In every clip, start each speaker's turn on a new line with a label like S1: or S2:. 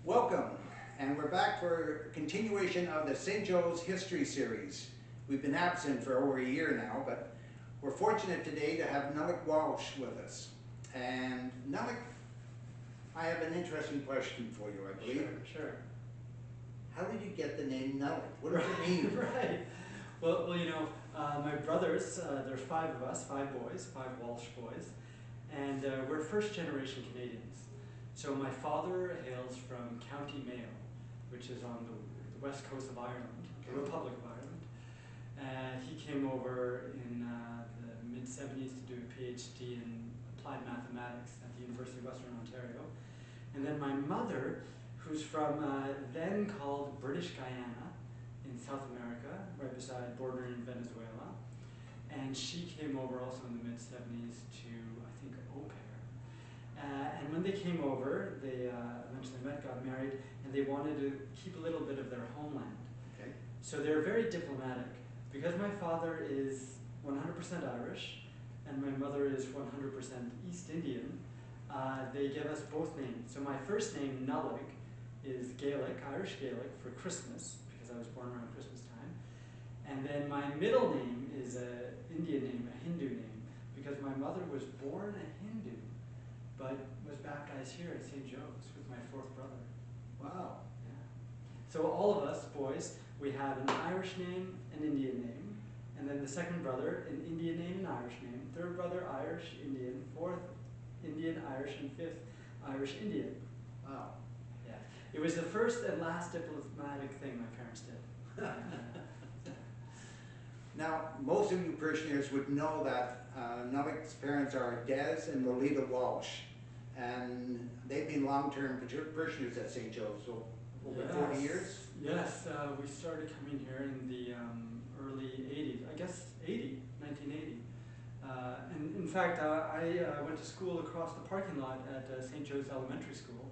S1: Welcome, and we're back for a continuation of the St. Joe's History Series. We've been absent for over a year now, but we're fortunate today to have Nollaig Walsh with us. And Nollaig, I have an interesting question for you, I believe.
S2: Sure.
S1: How did you get the name Nollaig? What does it mean?
S2: Right. Well, you know, my brothers, there's 5 of us, 5 boys, 5 Walsh boys, and we're first-generation Canadians. So my father hails from County Mayo, which is on the west coast of Ireland, the Republic of Ireland. He came over in the mid-70s to do a PhD in applied mathematics at the University of Western Ontario. And then my mother, who's from then called British Guyana in South America, right beside bordering Venezuela. And she came over also in the mid-70s to, I think, au pair. And when they came over, they eventually met, got married, and they wanted to keep a little bit of their homeland.
S1: Okay.
S2: So they're very diplomatic. Because my father is 100% Irish, and my mother is 100% East Indian, they give us both names. So my first name, Nollaig, is Gaelic, Irish Gaelic, for Christmas, because I was born around Christmas time. And then my middle name is an Indian name, a Hindu name, because my mother was born a Hindu, but was baptized here at St. Joe's with my 4th brother.
S1: Wow.
S2: Yeah. So all of us boys, we have an Irish name, an Indian name, and then the second brother, an Indian name, an Irish name, third brother, Irish, Indian, 4th, Indian, Irish, and 5th, Irish, Indian.
S1: Wow.
S2: Yeah. It was the first and last diplomatic thing my parents did.
S1: Now, most of you parishioners would know that Nollaig's parents are Des and Lolita Walsh, and they've been long-term parishioners at St. Joe's, so over 40 years?
S2: Yes, we started coming here in the early 80s, I guess 1980. And in fact, I went to school across the parking lot at St. Joe's Elementary School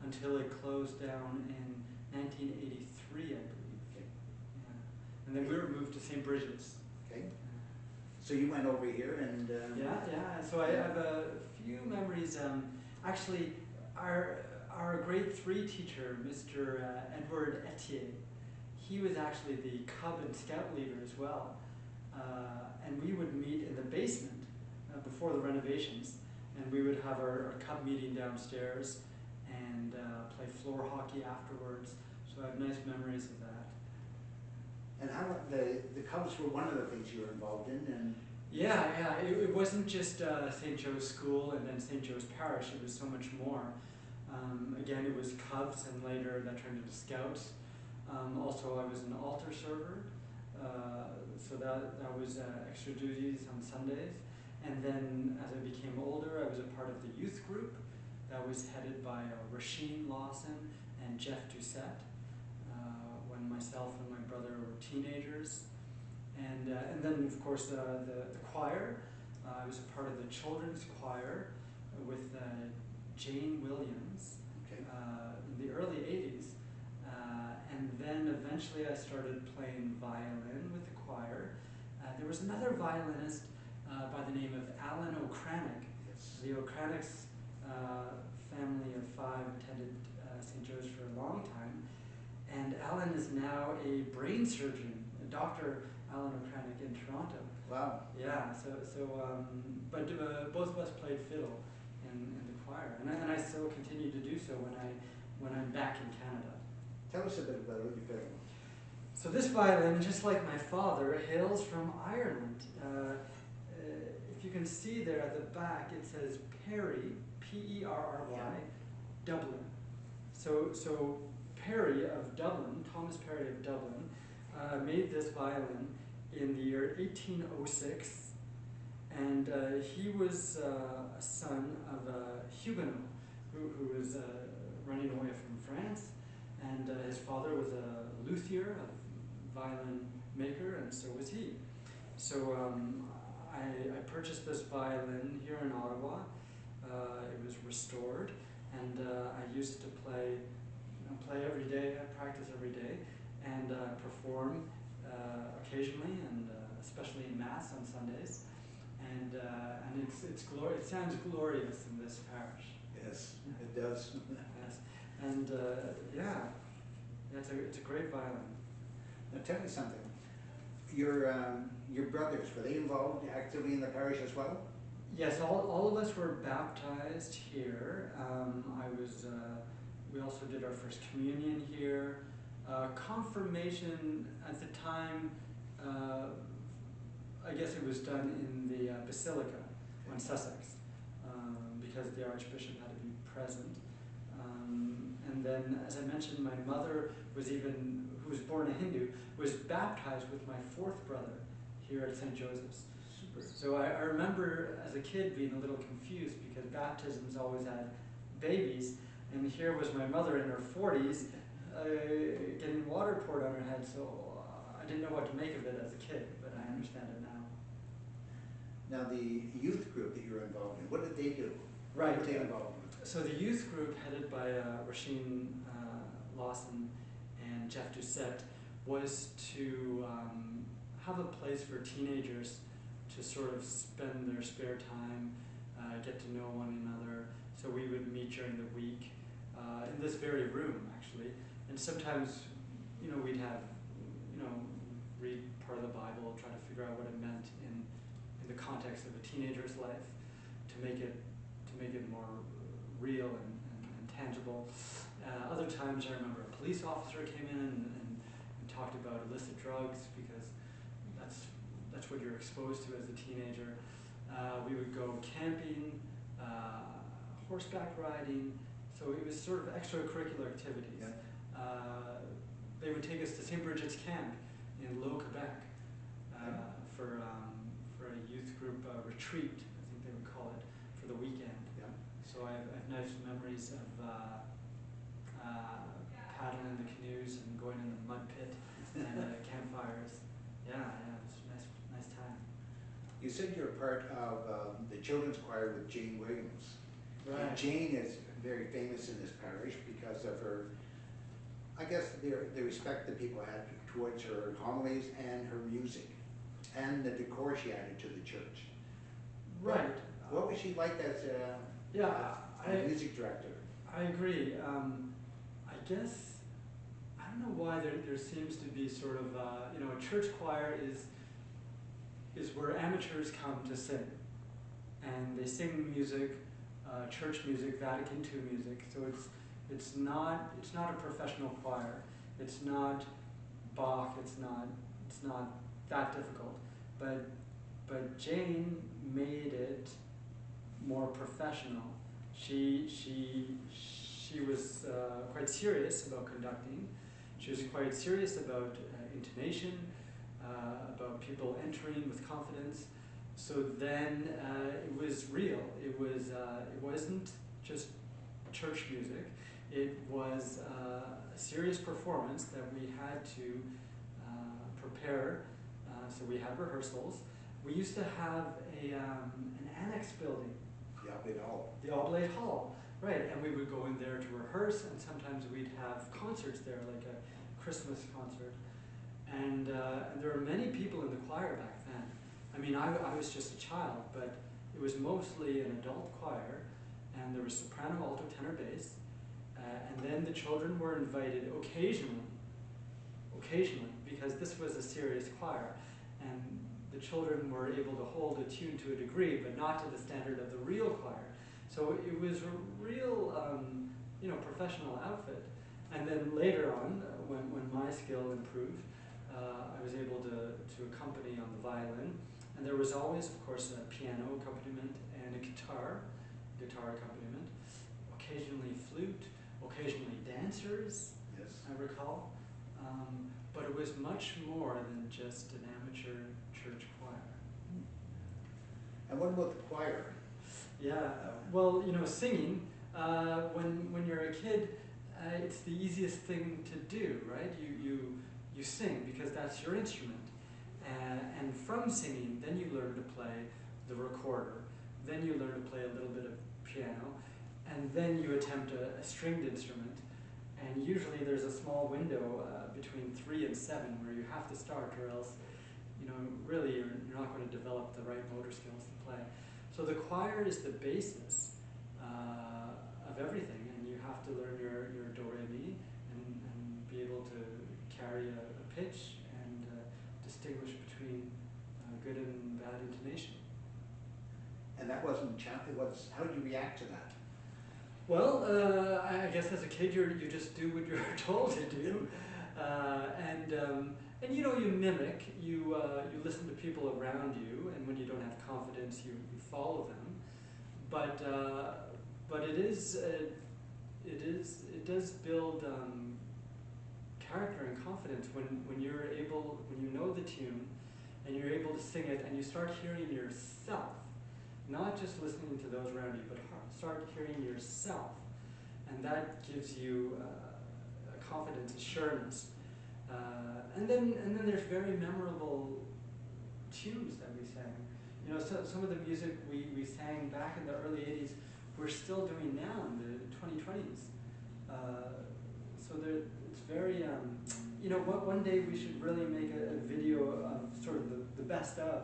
S2: until it closed down in 1983, I believe.
S1: Okay.
S2: Yeah. And then we were moved to St. Bridget's.
S1: Okay. So you went over here and...
S2: Yeah. So I have a few memories. Actually, our grade 3 teacher, Mr. Edward Etier, he was actually the Cub and Scout leader as well. And we would meet in the basement before the renovations, and we would have our Cub meeting downstairs and play floor hockey afterwards. So I have nice memories of that.
S1: And how the Cubs were one of the things you were involved in, and
S2: Yeah. It wasn't just St. Joe's School and then St. Joe's Parish. It was so much more. Again, it was Cubs, and later that turned into Scouts. Also, I was an altar server, so that was extra duties on Sundays. And then, as I became older, I was a part of the youth group that was headed by Rasheen Lawson and Jeff Doucette. When myself and my brother were teenagers. And then, of course, the choir. I was a part of the children's choir with Jane Williams in the early 80s. And then eventually I started playing violin with the choir. There was another violinist by the name of Alan O'Cranick.
S1: yes.
S2: The O'Cranick's family of 5 attended St. Joe's for a long time. And Alan is now a brain surgeon, Dr. Alan O'Cranick in Toronto.
S1: Wow.
S2: Yeah, but both of us played fiddle in the choir, and I still continue to do so when I'm back in Canada.
S1: Tell us a bit about your fiddle.
S2: So this violin, just like my father, hails from Ireland. If you can see there at the back, it says Perry, P-E-R-R-Y, Dublin. So Perry of Dublin, Thomas Perry of Dublin, made this violin in the year 1806, and he was a son of a Huguenot who was running away from France, and his father was a luthier, a violin maker, and so was he. So I purchased this violin here in Ottawa. It was restored, and I used it to play every day, I practice every day, and perform occasionally, and especially in Mass on Sundays. And it sounds glorious in this parish.
S1: Yes, it does.
S2: Yes. And yeah, it's a great violin.
S1: Now tell me something. Your brothers, were they involved actively in the parish as well?
S2: Yes, all of us were baptized here. We also did our first communion here. Confirmation at the time, I guess it was done in the Basilica on Sussex, because the Archbishop had to be present. And then, as I mentioned, my mother who was born a Hindu, was baptized with my fourth brother here at St. Joseph's.
S1: Super.
S2: So I remember as a kid being a little confused because baptisms always had babies, and here was my mother in her 40s getting water poured on her head, so I didn't know what to make of it as a kid, but I understand it now.
S1: Now the youth group that you're involved in, what did they do?
S2: Right.
S1: What were they involved with?
S2: So the youth group headed by Rasheen Lawson and Jeff Doucette was to have a place for teenagers to sort of spend their spare time, get to know one another. So we would meet during the week in this very room, actually. And sometimes, we'd have, read part of the Bible, try to figure out what it meant in the context of a teenager's life, to make it more real and tangible. Other times, I remember a police officer came in and talked about illicit drugs, because that's what you're exposed to as a teenager. We would go camping, horseback riding, so it was sort of extracurricular activities.
S1: Yeah.
S2: They would take us to St. Bridget's Camp in Low, Quebec, for a youth group retreat, I think they would call it, for the weekend.
S1: Yeah.
S2: So I have nice memories of paddling the canoes and going in the mud pit and campfires. Yeah, it was a nice time.
S1: You said you're part of the children's choir with Jane Williams.
S2: Right.
S1: And Jane is very famous in this parish because of her, I guess, the respect that people had towards her homilies and her music, and the decor she added to the church.
S2: Right.
S1: What was she like as a music director?
S2: I agree. I guess, I don't know why there seems to be sort of, a church choir is where amateurs come to sing. And they sing music, church music, Vatican II music. So it's not a professional choir. It's not Bach. It's not that difficult. But Jane made it more professional. She was quite serious about conducting. She was quite serious about intonation, about people entering with confidence. So then it was real. It wasn't just church music. It was a serious performance that we had to prepare. So we had rehearsals. We used to have an annex building.
S1: The Oblate Hall.
S2: The Oblate Hall, right. And we would go in there to rehearse, and sometimes we'd have concerts there, like a Christmas concert. And there were many people in the choir back then. I mean, I was just a child, but it was mostly an adult choir, and there was soprano, alto, tenor, bass, and then the children were invited occasionally, because this was a serious choir, and the children were able to hold a tune to a degree, but not to the standard of the real choir. So it was a real, professional outfit. And then later on, when my skill improved, I was able to accompany on the violin. And there was always, of course, a piano accompaniment and a guitar accompaniment, occasionally flute, occasionally dancers,
S1: Yes.
S2: I recall. But it was much more than just an amateur church choir.
S1: And what about the choir?
S2: Yeah, well, singing, when you're a kid, it's the easiest thing to do, right? You sing because that's your instrument. And from singing, then you learn to play the recorder, then you learn to play a little bit of piano, and then you attempt a stringed instrument. And usually there's a small window between 3 and 7 where you have to start, or else, really you're not going to develop the right motor skills to play. So the choir is the basis of everything, and you have have to learn your do re mi and be able to carry a pitch and distinguish between good and bad intonation.
S1: And that wasn't it was, how did you react to that?
S2: Well, I guess as a kid you just do what you're told to do, and you know, you mimic, you listen to people around you, and when you don't have confidence, you follow them. But it does build character and confidence when you know the tune, and you're able to sing it, and you start hearing yourself, not just listening to those around you, but start hearing yourself, and that gives you a confidence, assurance, and then there's very memorable tunes that we sang. You know, so some of the music we sang back in the early '80s, we're still doing now in the 2020s. So it's very, you know, one day we should really make a video of sort of the best of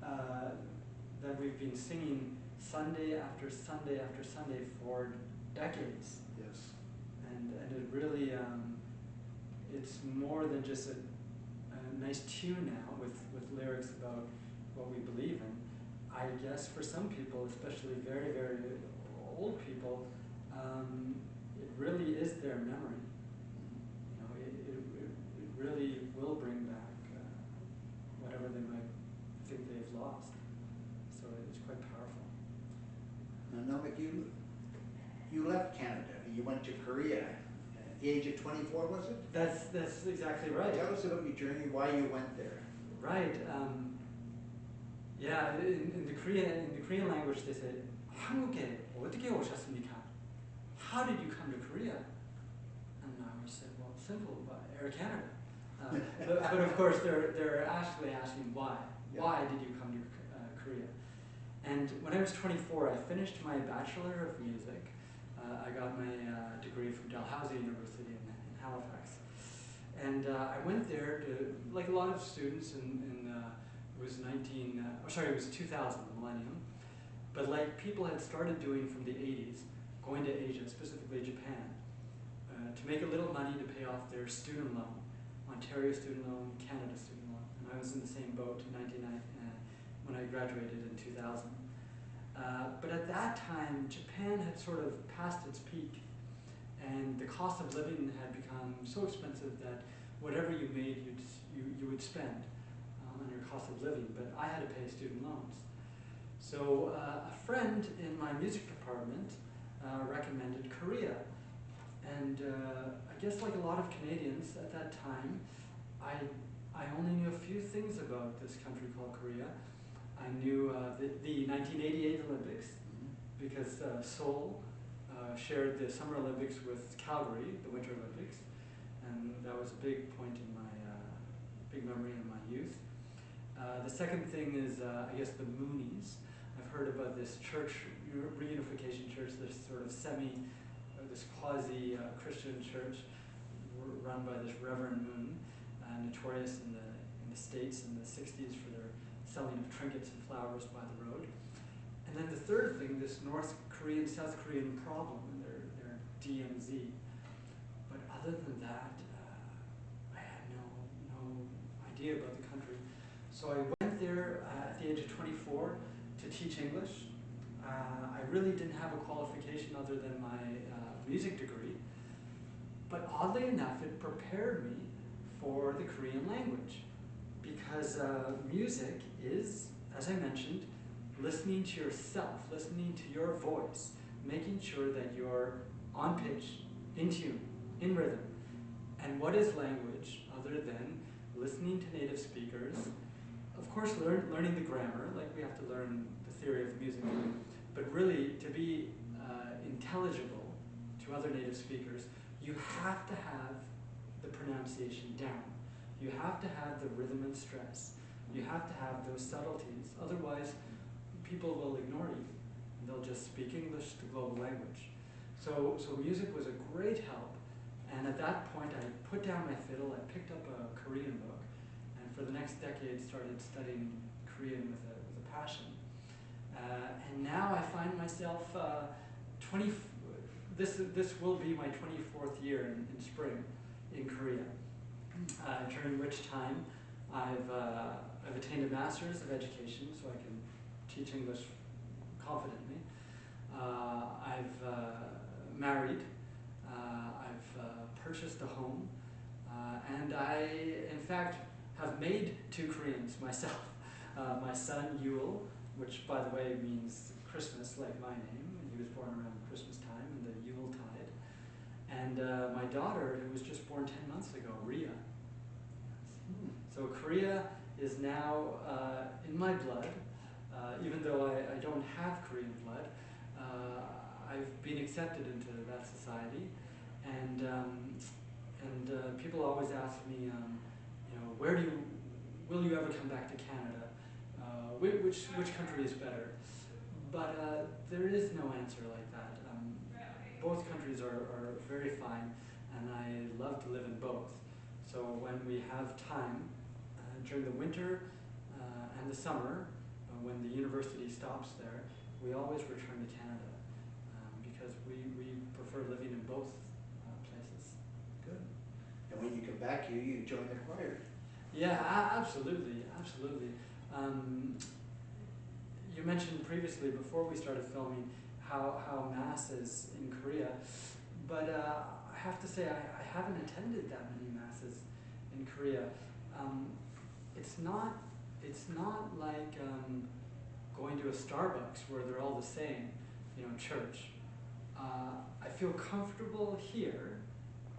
S2: that we've been singing Sunday after Sunday after Sunday for decades.
S1: Yes.
S2: And it really, it's more than just a nice tune now with lyrics about what we believe in. I guess for some people, especially very, very old people, it really is their memory. You know, it really will bring back whatever they might think they've lost. So it's quite powerful.
S1: Now, Nollaig, you left Canada. You went to Korea at the age of 24, was it?
S2: That's exactly right.
S1: Tell us about your journey, why you went there.
S2: Right. Yeah. In the Korean language, they say, "한국에 어떻게 오셨습니까?" How did you come to Korea? And I was said, well, simple, by Air Canada. But of course, they're actually asking why.
S1: Yeah.
S2: Why did you come to Korea? And when I was 24, I finished my Bachelor of Music. I got my degree from Dalhousie University in Halifax. And I went there to, like a lot of students it was it was 2000, the millennium. But like people had started doing from the 80s, going to Asia, specifically Japan, to make a little money to pay off their student loan, Ontario student loan, Canada student loan. And I was in the same boat in when I graduated in 2000. But at that time, Japan had sort of passed its peak, and the cost of living had become so expensive that whatever you made, you would spend on your cost of living. But I had to pay student loans. So a friend in my music department recommended Korea. And I guess like a lot of Canadians at that time, I only knew a few things about this country called Korea. I knew the 1988 Olympics, because Seoul shared the Summer Olympics with Calgary, the Winter Olympics, and that was a big point in my, big memory in my youth. The second thing is, I guess, the Moonies. I've heard about this church, reunification church, this sort of this quasi-Christian church run by this Reverend Moon, notorious in the States in the 60s for their selling of trinkets and flowers by the road. And then the third thing, this North Korean, South Korean problem and their DMZ. But other than that, I had no idea about the country. So I went there at the age of 24 to teach English. I really didn't have a qualification other than my music degree. But oddly enough, it prepared me for the Korean language. Because music is, as I mentioned, listening to yourself, listening to your voice, making sure that you're on pitch, in tune, in rhythm. And what is language other than listening to native speakers? Of course, learning the grammar, like we have to learn the theory of music, but really to be intelligible to other native speakers, you have to have the pronunciation down. You have to have the rhythm and stress. You have to have those subtleties. Otherwise, people will ignore you. They'll just speak English, the global language. So music was a great help. And at that point, I put down my fiddle, I picked up a Korean book, and for the next decade started studying Korean with a passion. And now I find myself this will be my 24th year in spring in Korea, during which time I've attained a master's of education, so I can teach English confidently. I've married. I've purchased a home, and I, in fact, have made 2 Koreans myself. My son Yule, which by the way means Christmas, like my name. He was born around Christmas time in the Yule tide. And my daughter, who was just born 10 months ago, Rhea. So Korea is now in my blood, even though I don't have Korean blood. I've been accepted into that society, and people always ask me, will you ever come back to Canada? Which country is better? But there is no answer like that. Both countries are very fine, and I love to live in both. So when we have time, during the winter and the summer, when the university stops there, we always return to Canada, because we prefer living in both places.
S1: Good. And when you come back here, you join the choir.
S2: Yeah, absolutely, absolutely. You mentioned previously, before we started filming, how Mass is in Korea, but I have to say I haven't attended that many Masses in Korea. It's not like going to a Starbucks where they're all the same, church. I feel comfortable here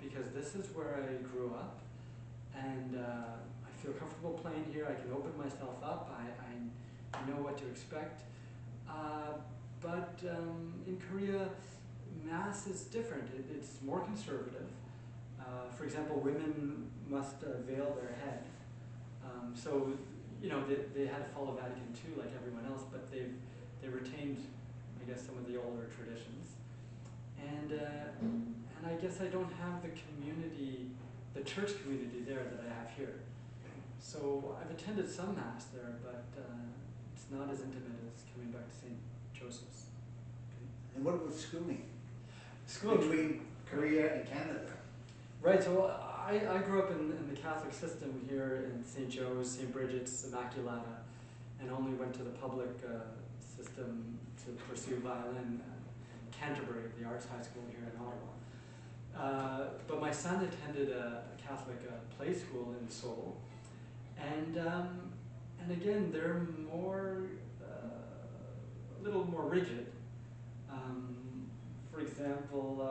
S2: because this is where I grew up, and I feel comfortable playing here. I can open myself up. I know what to expect. But in Korea, Mass is different. It's more conservative. For example, women must veil their head. So, they had to follow Vatican II like everyone else, but they retained, I guess, some of the older traditions. And I guess I don't have the church community there that I have here. So I've attended some Mass there, but it's not as intimate as coming back to St. Joseph's.
S1: And what about schooling?
S2: Schooling
S1: between Korea and Canada.
S2: Right, so I grew up in the Catholic system here in St. Joe's, St. Bridget's, Immaculata, and only went to the public system to pursue violin at Canterbury, the arts high school here in Ottawa. But my son attended a Catholic play school in Seoul, and again, they're a little more rigid. For example,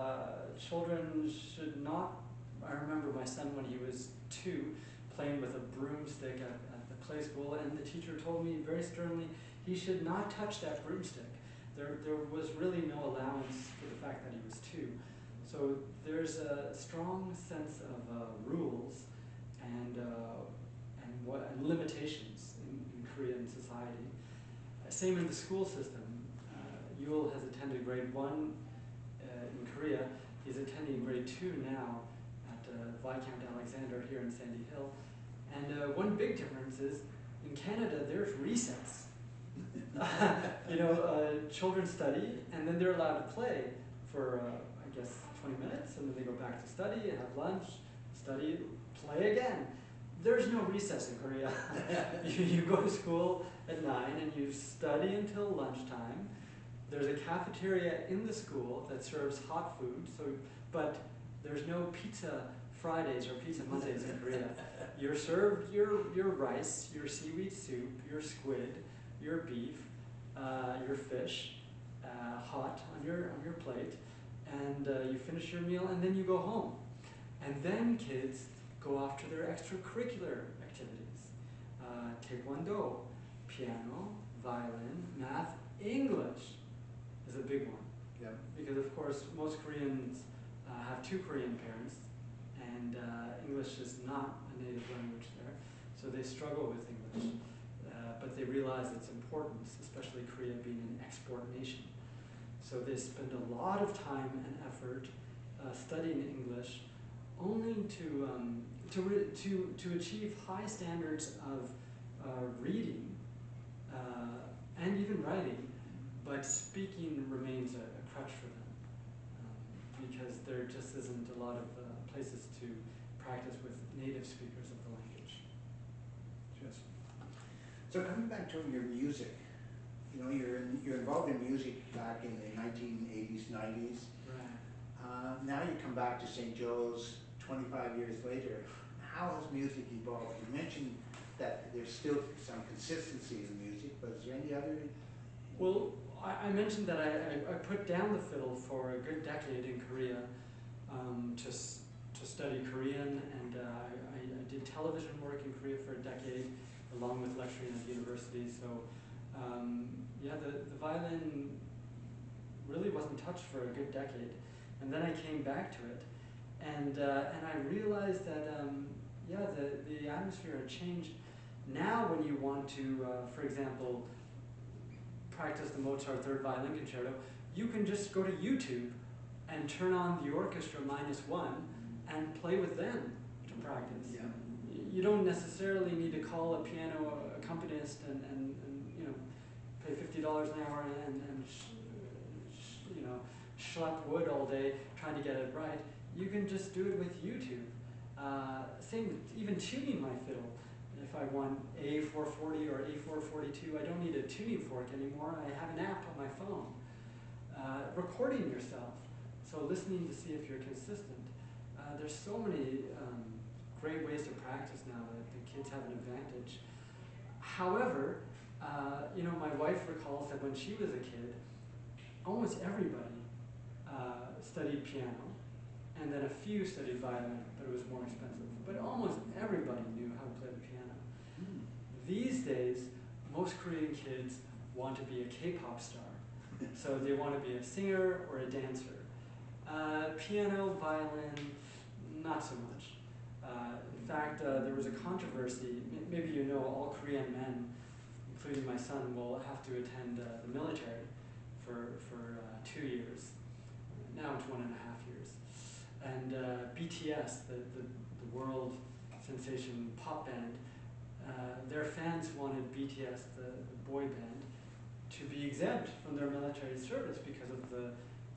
S2: children should not, I remember my son when he was 2 playing with a broomstick at the play school, and the teacher told me very sternly he should not touch that broomstick. There was really no allowance for the fact that he was 2. So there's a strong sense of rules and limitations in Korean society. Same in the school system. Yule has attended grade 1 in Korea. He's attending grade 2 now at Viscount Alexander here in Sandy Hill. And one big difference is in Canada there's recess. Children study and then they're allowed to play for I guess 20 minutes, and then they go back to study and have lunch, study, play again. There's no recess in Korea. You go to school at 9 and you study until lunchtime. There's a cafeteria in the school that serves hot food, but there's no pizza Fridays or pizza Mondays in Korea. You're served your rice, your seaweed soup, your squid, your beef, your fish, hot on your plate, and you finish your meal and then you go home. And then kids go off to their extracurricular activities. Taekwondo, piano, violin, math, English is a big one.
S1: Yeah.
S2: Because of course most Koreans have 2 Korean parents, and English is not a native language there, so they struggle with English. But they realize its importance, especially Korea being an export nation. So they spend a lot of time and effort studying English, only to achieve high standards of reading and even writing, but speaking remains a crutch for them. there just isn't a lot of places to practice with native speakers of the language.
S1: Just. So coming back to your music, you know, you're involved in music back in the 1980s, 90s.
S2: Right.
S1: Now you come back to St. Joe's 25 years later. How has music evolved? You mentioned that there's still some consistency in music, but is there any other?
S2: Well, I mentioned that I put down the fiddle for a good decade in Korea to study Korean, and I did television work in Korea for a decade, along with lecturing at the university. So yeah, the violin really wasn't touched for a good decade, and then I came back to it, and I realized that yeah, the atmosphere had changed. Now, when you want to, for example, practice the Mozart Third Violin Concerto, you can just go to YouTube and turn on the orchestra -1 and play with them to practice.
S1: Yeah.
S2: You don't necessarily need to call a piano accompanist and you know, pay $50 an hour and you know, schlep wood all day trying to get it right. You can just do it with YouTube. Same with even tuning my fiddle. If I want A440 or A442, I don't need a tuning fork anymore. I have an app on my phone. Recording yourself, so listening to see if you're consistent. There's so many great ways to practice now that the kids have an advantage. However, you know, my wife recalls that when she was a kid, almost everybody studied piano, and then a few studied violin, but it was more expensive. But almost everybody knew how to play the piano. These days, most Korean kids want to be a K-pop star. So they want to be a singer or a dancer. Piano, violin, not so much. In fact, there was a controversy. Maybe you know all Korean men, including my son, will have to attend the military for 2 years. Now it's 1.5 years. And BTS, the world sensation pop band, their fans wanted BTS, the boy band, to be exempt from their military service because of the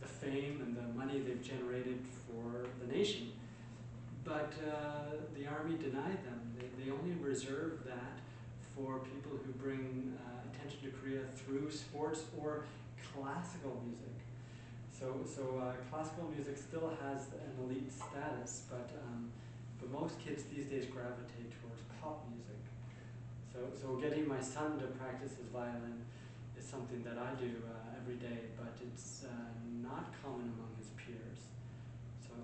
S2: fame and the money they've generated for the nation. But the army denied them. They only reserve that for people who bring attention to Korea through sports or classical music. So classical music still has an elite status, but most kids these days gravitate towards pop music. So getting my son to practice his violin is something that I do every day, but it's not common among his peers.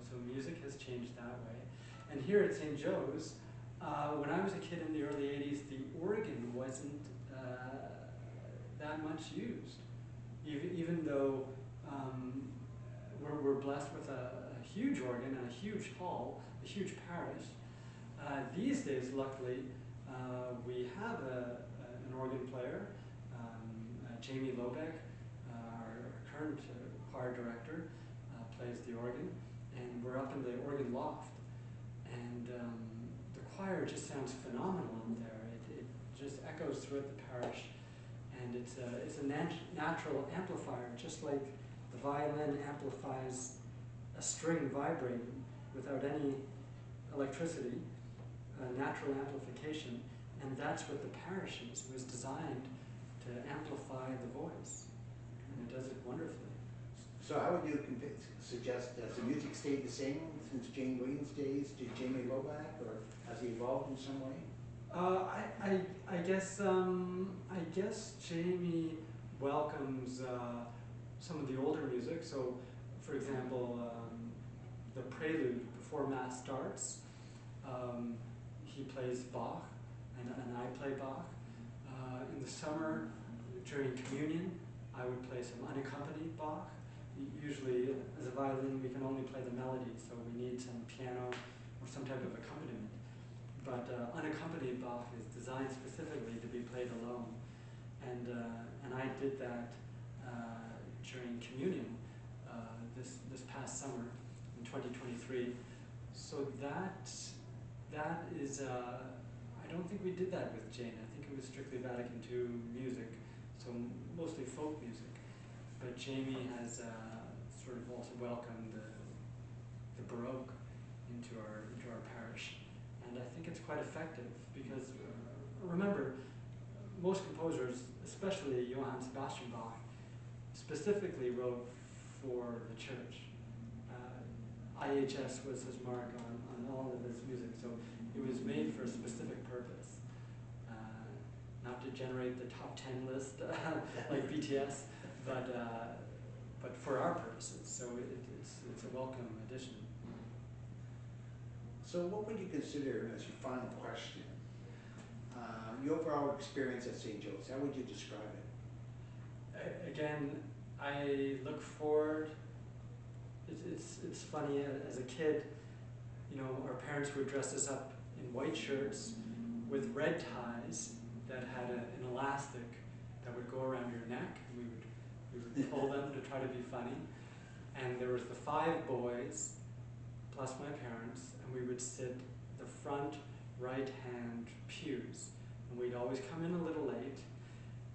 S2: So music has changed that way. And here at St. Joe's, when I was a kid in the early 80s, the organ wasn't that much used. Even though we're blessed with a huge organ and a huge hall, a huge parish, these days, luckily, we have an organ player, Jamie Lobeck, our current choir director, plays the organ, and we're up in the organ loft. And the choir just sounds phenomenal in there. It just echoes throughout the parish, and it's a natural amplifier, just like the violin amplifies a string vibrating without any electricity, natural amplification, and that's what the Parish is. It was designed to amplify the voice, and it does it wonderfully.
S1: So how would you suggest, has the music stayed the same since Jane Williams' days to Jamie Loback, or has it evolved in some way?
S2: I guess Jamie welcomes some of the older music. So, for example, the prelude before Mass starts, he plays Bach, and I play Bach. In the summer, during communion, I would play some unaccompanied Bach. Usually, as a violin, we can only play the melody, so we need some piano or some type of accompaniment. But unaccompanied Bach is designed specifically to be played alone, and I did that during communion this past summer in 2023. So that is I don't think we did that with Jane. I think it was strictly Vatican II music, so mostly folk music. But Jamie has sort of also welcomed the Baroque into our parish, and I think it's quite effective because remember, most composers, especially Johann Sebastian Bach, specifically wrote for the church. IHS was his mark on all of his music, so it was made for a specific purpose. Not to generate the top 10 list like BTS, but for our purposes. So it's a welcome addition.
S1: So what would you consider as your final question? Your overall experience at St. Joe's, how would you describe it?
S2: Again, I look forward. It's funny, as a kid, you know, our parents would dress us up in white shirts with red ties that had an elastic that would go around your neck, and we would pull them to try to be funny. And there was the 5 boys plus my parents, and we would sit the front right-hand pews, and we'd always come in a little late,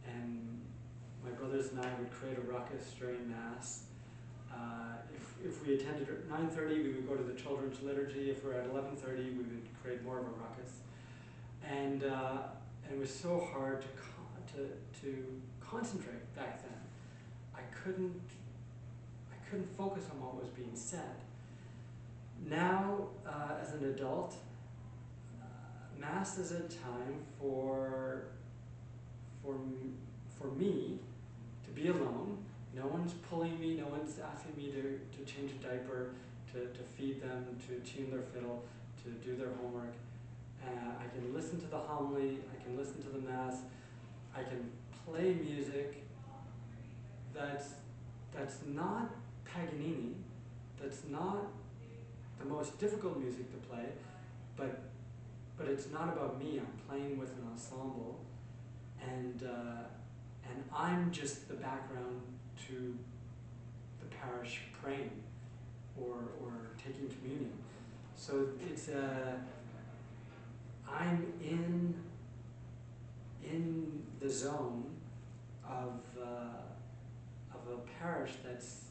S2: and my brothers and I would create a ruckus during Mass. If we attended at 9:30, we would go to the children's liturgy. If we were at 11:30, we would create more of a ruckus. And it was so hard to concentrate back then. I couldn't focus on what was being said. Now, as an adult, Mass is a time for me to be alone. No one's pulling me, no one's asking me to change a diaper, to feed them, to tune their fiddle, to do their homework. I can listen to the homily, I can listen to the Mass, I can play music that's not Paganini, that's not the most difficult music to play, but it's not about me. I'm playing with an ensemble, and I'm just the background to the parish praying or taking communion. So it's I'm in the zone of a parish that's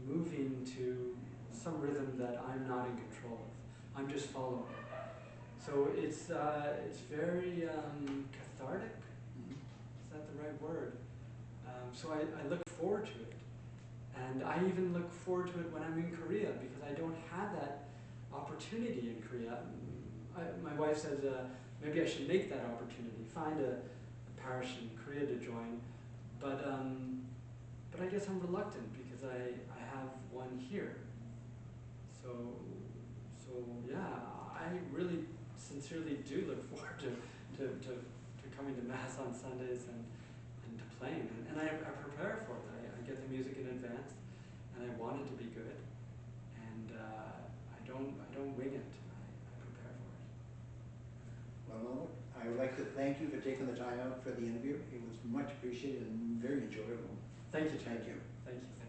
S2: moving to some rhythm that I'm not in control of. I'm just following. So it's very cathartic. Is that the right word? So I look forward to it, and I even look forward to it when I'm in Korea, because I don't have that opportunity in Korea. My wife says maybe I should make that opportunity, find a parish in Korea to join, but I guess I'm reluctant because I have one here. So yeah, I really sincerely do look forward to coming to Mass on Sundays and to playing, and I prepare for it. I get the music in advance, and I want it to be good, and I don't wing it. I prepare for it.
S1: Well, I would like to thank you for taking the time out for the interview. It was much appreciated and very enjoyable.
S2: Thank you,
S1: Thank you.
S2: Thank you.